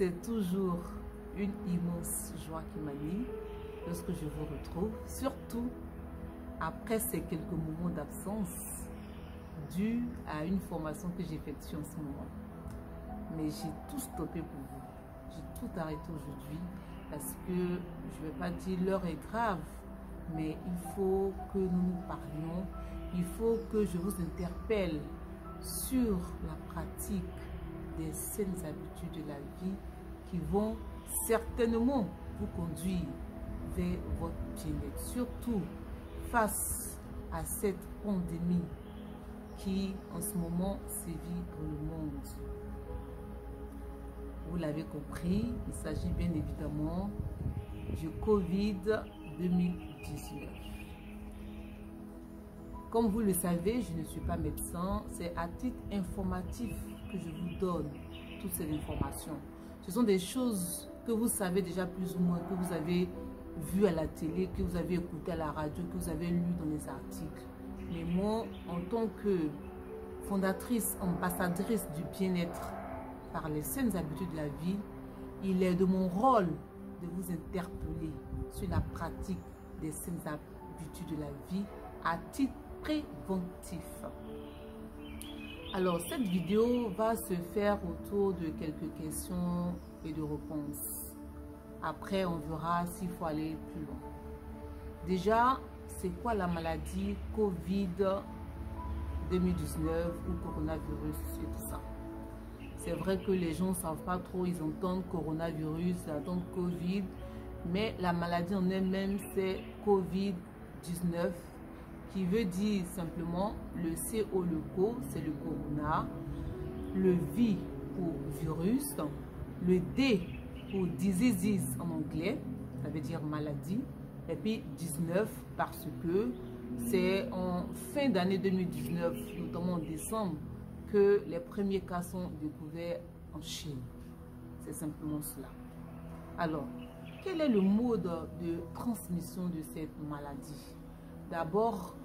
C'est toujours une immense joie qui m'anime lorsque je vous retrouve, surtout après ces quelques moments d'absence dus à une formation que j'effectue en ce moment. Mais j'ai tout stoppé pour vous. J'ai tout arrêté aujourd'hui parce que, je ne vais pas dire l'heure est grave, mais il faut que nous nous parlions. Il faut que je vous interpelle sur la pratique des saines habitudes de la vie qui vont certainement vous conduire vers votre bien-être, surtout face à cette pandémie qui en ce moment sévit dans le monde. Vous l'avez compris, il s'agit bien évidemment du Covid-2019. Comme vous le savez, je ne suis pas médecin, c'est à titre informatif que je vous donne toutes ces informations. Ce sont des choses que vous savez déjà plus ou moins, que vous avez vu à la télé, que vous avez écouté à la radio, que vous avez lu dans les articles. Mais moi, en tant que fondatrice, ambassadrice du bien-être par les saines habitudes de la vie, il est de mon rôle de vous interpeller sur la pratique des saines habitudes de la vie à titre préventif. Alors, cette vidéo va se faire autour de quelques questions et de réponses. Après, on verra s'il faut aller plus loin. Déjà, c'est quoi la maladie Covid-2019 ou coronavirus et tout ça? C'est vrai que les gens ne savent pas trop, ils entendent coronavirus, ils entendent Covid, mais la maladie en elle-même, c'est Covid-19, qui veut dire simplement le C ou le CO, c'est le corona, le V pour virus, le D pour diseases en anglais, ça veut dire maladie, et puis 19 parce que c'est en fin d'année 2019, notamment en décembre, que les premiers cas sont découverts en Chine. C'est simplement cela. Alors, quel est le mode de transmission de cette maladie? D'abord,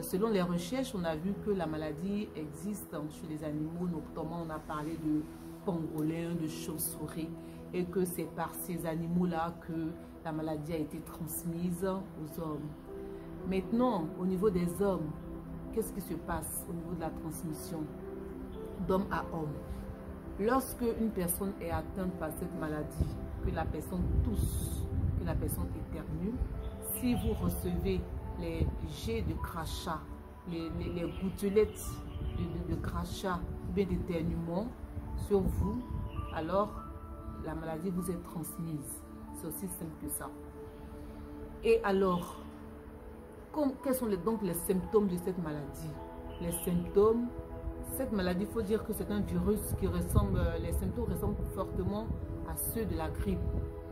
selon les recherches, on a vu que la maladie existe chez les animaux, notamment on a parlé de pangolins, de chauves-souris, et que c'est par ces animaux-là que la maladie a été transmise aux hommes. Maintenant, au niveau des hommes, qu'est-ce qui se passe au niveau de la transmission d'homme à homme? Lorsque une personne est atteinte par cette maladie, que la personne tousse, que la personne éternue, si vous recevez les jets de crachat, les gouttelettes de crachat ou bien d'éternuement sur vous, alors la maladie vous est transmise. C'est aussi simple que ça. Et alors, quels sont donc les symptômes de cette maladie? Les symptômes, cette maladie, il faut dire que c'est un virus qui ressemble, les symptômes ressemblent fortement à ceux de la grippe.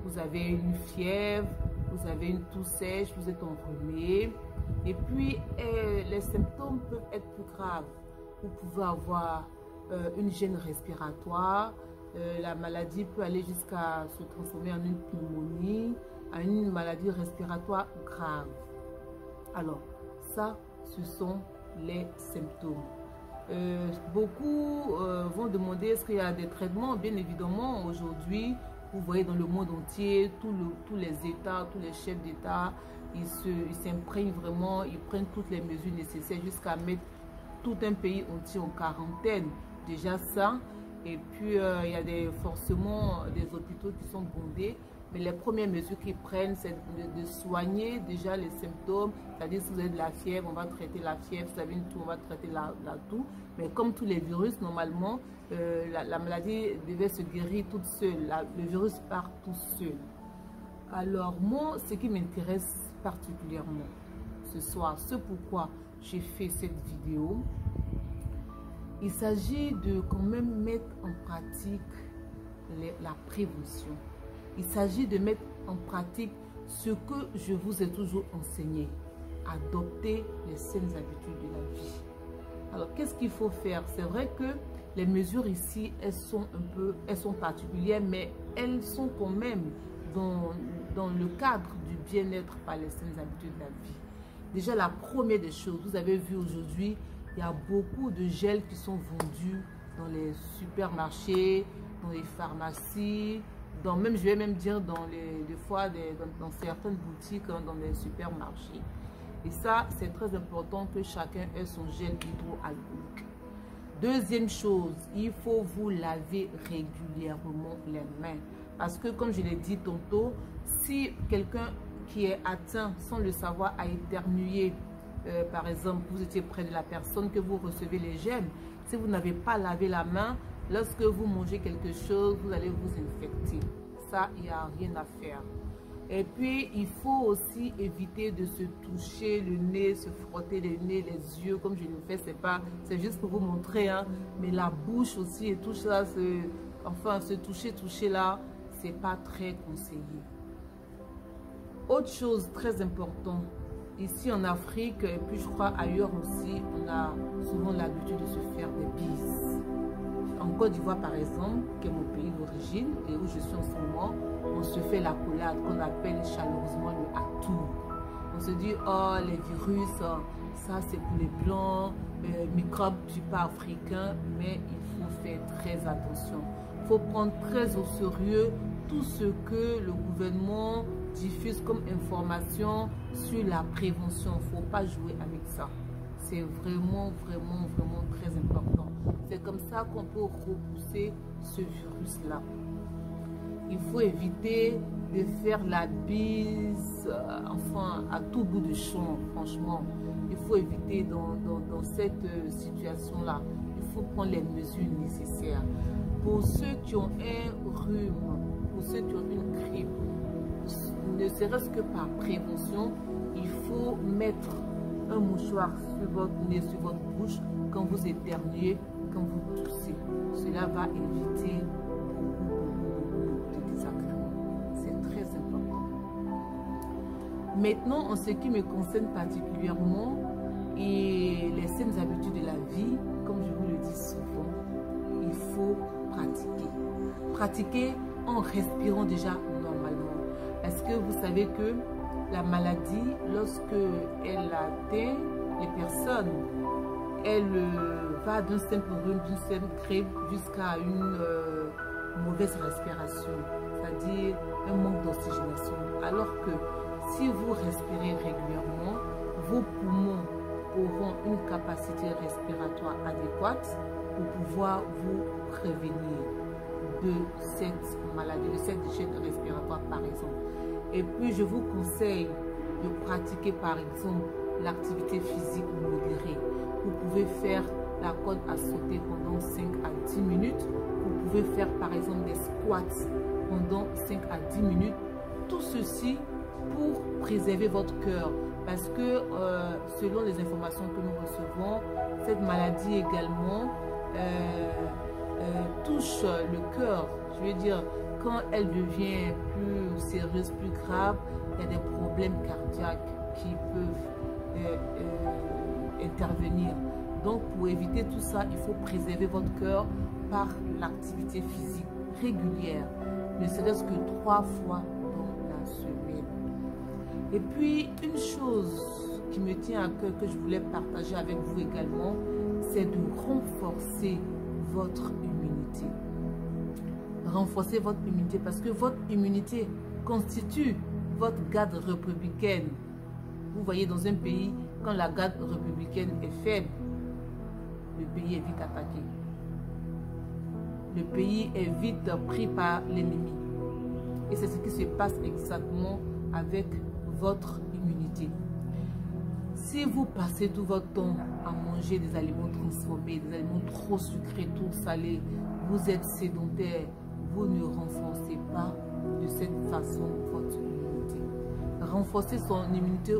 Vous avez une fièvre, vous avez une toux sèche, vous êtes enrhumé. Et puis, les symptômes peuvent être plus graves. Vous pouvez avoir une gêne respiratoire. La maladie peut aller jusqu'à se transformer en une pneumonie, en une maladie respiratoire grave. Alors, ça, ce sont les symptômes. Beaucoup vont demander est-ce qu'il y a des traitements. Bien évidemment, aujourd'hui, vous voyez dans le monde entier, tous les États, tous les chefs d'État, ils s'imprègnent vraiment, ils prennent toutes les mesures nécessaires jusqu'à mettre tout un pays entier en quarantaine. Déjà ça. Et puis, il y a forcément des hôpitaux qui sont bondés. Mais les premières mesures qu'ils prennent, c'est de soigner déjà les symptômes. C'est-à-dire, si vous avez de la fièvre, on va traiter la fièvre. Si vous avez une toux, on va traiter la toux. Mais comme tous les virus, normalement, la maladie devait se guérir toute seule. Le virus part tout seul. Alors, moi, ce qui m'intéresse particulièrement ce soir, c'est pourquoi j'ai fait cette vidéo, il s'agit de quand même mettre en pratique la prévention. Il s'agit de mettre en pratique ce que je vous ai toujours enseigné. Adopter les saines habitudes de la vie. Alors, qu'est-ce qu'il faut faire? C'est vrai que les mesures ici, elles sont particulières, mais elles sont quand même dans le cadre du bien-être par les saines habitudes de la vie. Déjà, la première des choses, vous avez vu aujourd'hui, il y a beaucoup de gels qui sont vendus dans les supermarchés, dans les pharmacies, même, je vais même dire dans des fois dans certaines boutiques, hein, dans les supermarchés. Et ça, c'est très important que chacun ait son gel hydroalcoolique. Deuxième chose, il faut vous laver régulièrement les mains. Parce que, comme je l'ai dit tantôt, si quelqu'un qui est atteint sans le savoir a éternué, par exemple, vous étiez près de la personne que vous recevez les germes, si vous n'avez pas lavé la main, lorsque vous mangez quelque chose, vous allez vous infecter. Ça, il n'y a rien à faire. Et puis, il faut aussi éviter de se toucher le nez, se frotter le nez, les yeux, comme je le fais, c'est juste pour vous montrer, hein, mais la bouche aussi et tout ça, enfin, se toucher là, c'est pas très conseillé. Autre chose très importante, ici en Afrique, et puis je crois ailleurs aussi, on a souvent l'habitude de se faire des bises. En Côte d'Ivoire, par exemple, qui est mon pays d'origine et où je suis en ce moment, on se fait la l'accolade qu'on appelle chaleureusement le atou. On se dit, oh, les virus, ça c'est pour les blancs, microbes, je ne suis pas africain, mais il faut faire très attention. Il faut prendre très au sérieux tout ce que le gouvernement diffuse comme information sur la prévention. Il ne faut pas jouer avec ça. C'est vraiment très important. C'est comme ça qu'on peut repousser ce virus-là. Il faut éviter de faire la bise, enfin, à tout bout de champ, franchement. Il faut éviter dans cette situation-là. Il faut prendre les mesures nécessaires. Pour ceux qui ont un rhume, pour ceux qui ont une grippe, ne serait-ce que par prévention, il faut mettre un mouchoir sur votre nez, sur votre bouche, quand vous éternuez, quand vous toussez. Cela va éviter beaucoup de désagréments. C'est très important. Maintenant, en ce qui me concerne particulièrement, et les saines habitudes de la vie, comme je vous le dis souvent, il faut pratiquer. Pratiquer en respirant déjà normalement. Est-ce que vous savez que la maladie, lorsque elle atteint les personnes, elle va d'un simple rhume, d'une simple grippe jusqu'à une mauvaise respiration, c'est-à-dire un manque d'oxygénation. Alors que si vous respirez régulièrement, vos poumons auront une capacité respiratoire adéquate pour pouvoir vous prévenir de cette maladie, de cette chaîne respiratoire par exemple. Et puis je vous conseille de pratiquer par exemple l'activité physique modérée. Vous pouvez faire la corde à sauter pendant 5 à 10 minutes. Vous pouvez faire par exemple des squats pendant 5 à 10 minutes. Tout ceci pour préserver votre cœur. Parce que selon les informations que nous recevons, cette maladie également touche le cœur. Je veux dire, quand elle devient plus sérieuse, plus grave, il y a des problèmes cardiaques qui peuvent intervenir. Donc, pour éviter tout ça, il faut préserver votre cœur par l'activité physique régulière, ne serait-ce que 3 fois dans la semaine. Et puis, une chose qui me tient à cœur, que je voulais partager avec vous également, c'est de renforcer votre immunité. Renforcer votre immunité parce que votre immunité constitue votre garde républicaine. Vous voyez, dans un pays, quand la garde républicaine est faible, le pays est vite attaqué. Le pays est vite pris par l'ennemi. Et c'est ce qui se passe exactement avec votre immunité. Si vous passez tout votre temps à manger des aliments transformés, des aliments trop sucrés, trop salés, vous êtes sédentaire, vous ne renforcez pas de cette façon votre immunité. Renforcer son immunité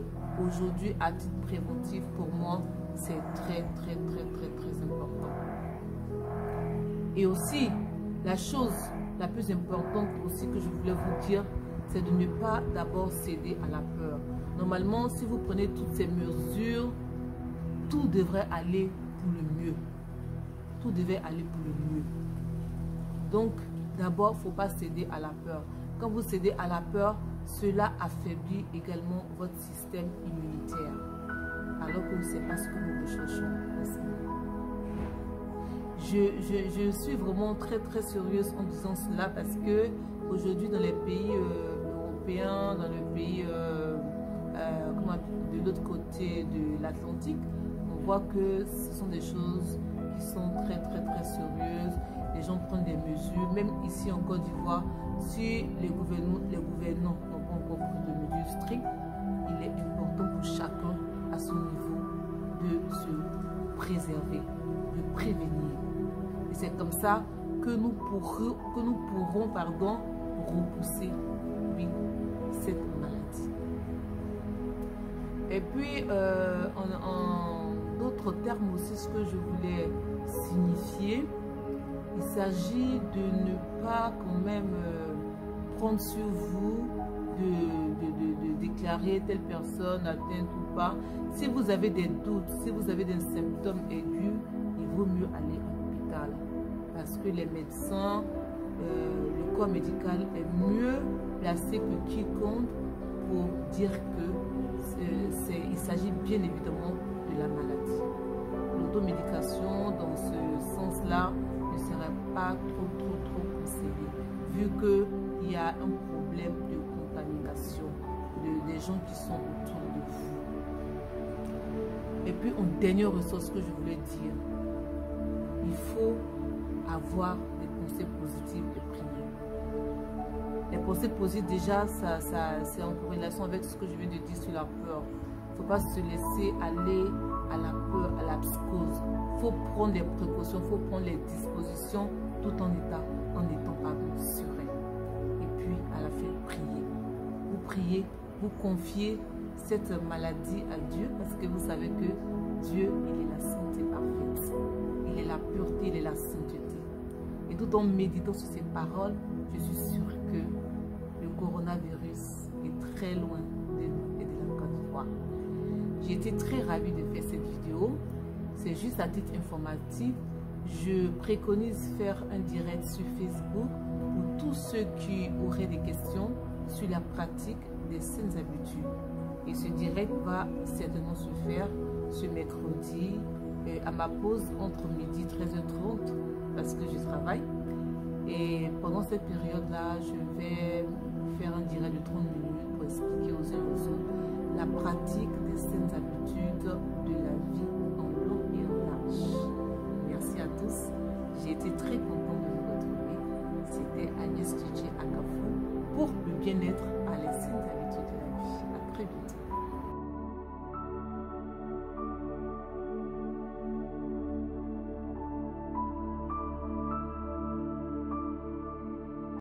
aujourd'hui à titre préventif, pour moi, c'est très important. Et aussi, la chose la plus importante aussi que je voulais vous dire, c'est de ne pas d'abord céder à la peur. Normalement, si vous prenez toutes ces mesures, tout devrait aller pour le mieux. Tout devait aller pour le mieux. Donc, d'abord, il ne faut pas céder à la peur. Quand vous cédez à la peur, cela affaiblit également votre système immunitaire. Alors que ce n'est pas ce que nous recherchons. je suis vraiment très très sérieuse en disant cela parce que aujourd'hui dans les pays européens, dans le pays de l'autre côté de l'Atlantique, on voit que ce sont des choses qui sont très très très sérieuses. Les gens prennent des mesures, même ici en Côte d'Ivoire, si les gouvernants n'ont pas encore pris de mesures strictes, il est important pour chacun à son niveau de se préserver, de prévenir. Et c'est comme ça que nous pourrons repousser, oui, cette maladie. Et puis, en d'autres termes aussi, ce que je voulais signifier, il s'agit de ne pas quand même prendre sur vous de déclarer telle personne atteinte ou pas. Si vous avez des doutes, si vous avez des symptômes aigus, il vaut mieux aller à l'hôpital. Parce que les médecins, le corps médical est mieux placé que quiconque pour dire qu'il s'agit bien évidemment de la maladie. L'automédication, dans ce sens-là, ne serait pas trop conseillé, vu qu'il y a un problème de contamination des gens qui sont autour de vous. Et puis, une dernière ressource que je voulais dire, il faut avoir des pensées positives et prier. Les pensées positives, déjà, c'est en corrélation avec ce que je viens de dire sur la peur. Il ne faut pas se laisser aller à la peur, à la psychose. Il faut prendre des précautions, il faut prendre les dispositions tout en étant serein. Et puis, à la fin, prier. Vous priez, vous confiez cette maladie à Dieu parce que vous savez que Dieu, il est la santé parfaite. Il est la pureté, il est la sainteté. Et tout en méditant sur ces paroles, je suis sûre que le coronavirus est très loin de nous et de la Côte d'Ivoire. J'ai été très ravie de faire cette vidéo. C'est juste à titre informatif. Je préconise faire un direct sur Facebook pour tous ceux qui auraient des questions sur la pratique des saines habitudes. Et ce direct va certainement se faire ce mercredi à ma pause entre midi et 13h30 parce que je travaille. Et pendant cette période-là, je vais faire un direct de 30 minutes pour expliquer aux uns et aux autres la pratique des saines habitudes